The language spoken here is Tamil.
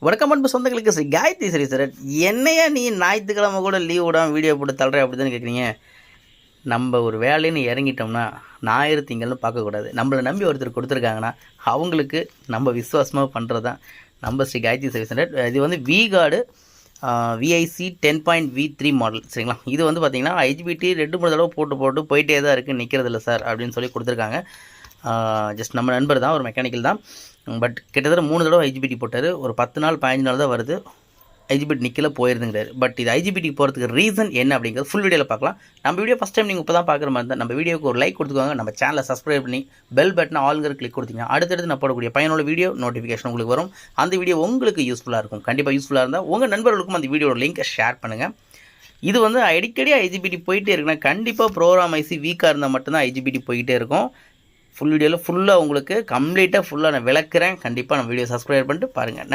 வணக்கம் அன்பு சொந்தங்களுக்கு ஸ்ரீ காயத்ரி சரி சார். என்னையா நீ ஞாயிற்றுக்கிழமை கூட லீவ் விடாமல் வீடியோ போட்டு தள்ளுற அப்படி தானே கேட்குறீங்க. நம்ம ஒரு வேலைன்னு இறங்கிட்டோம்னா ஞாயிறு திங்கள்னு பார்க்கக்கூடாது. நம்மளை நம்பி ஒருத்தர் கொடுத்துருக்காங்கன்னா அவங்களுக்கு நம்ம விசுவாசமாக பண்ணுறது தான் நம்ம ஸ்ரீ காயத்ரி சர்வீஸ் சென்டர். இது வந்து V-Guard VIC 10.V3 மாடல் சரிங்களா. இது வந்து பார்த்திங்கன்னா IGBT 2-3 தடவை போட்டு போயிட்டே தான் இருக்குது, நிற்கிறது இல்லை சார் அப்படின்னு சொல்லி கொடுத்துருக்காங்க. ஜஸ்ட் நம்ம நண்பர் தான், ஒரு மெக்கானிக்கல் தான். பட் கிட்டத்தட்ட 3 தடவை IGBT போட்டார். ஒரு 10 நாள் 15 நாள் தான் வருது, IGBT நிற்கல போயிருந்துங்கிறாரு. பட் இது IGBT போகிறதுக்கு ரீசன் என்ன அப்படிங்கிறது ஃபுல் வீடியோவில் பார்க்கலாம். நம்ம வீடியோ ஃபஸ்ட் டைம் நீங்கள் இப்போ தான் பார்க்குற மாதிரி தான் நம்ம வீடியோக்கு ஒரு லைக் கொடுத்துக்கோங்க. நம்ம சேனலை சப்ஸ்கிரைப் பண்ணி பெல் பட்டனை ஆல்ங்கிற கிளிக் கொடுத்தீங்கன்னா அடுத்தடுத்து நான் போடக்கூடிய பயனுள்ள வீடியோ நோட்டிஃபிகேஷன் உங்களுக்கு வரும். அந்த வீடியோ உங்களுக்கு யூஸ்ஃபுல்லாக இருக்கும். கண்டிப்பாக யூஸ்ஃபுல்லாக இருந்தால் உங்கள் நண்பர்களுக்கும் அந்த வீடியோட லிங்க்கை ஷேர் பண்ணுங்கள். இது வந்து அடிக்கடி IGBT போயிட்டே இருக்குன்னா கண்டிப்பாக ப்ரோக்ராம் IC வீக்காக இருந்தால் மட்டும்தான் IGBT போய்கிட்டே இருக்கும். ஃபுல் வீடியோவில் ஃபுல்லாக உங்களுக்கு கம்ப்ளீட்டாக ஃபுல்லாக நான் விளக்குறேன். கண்டிப்பாக நம்ம வீடியோ சப்ஸ்கிரைப் பண்ணிட்டு பாருங்கள்.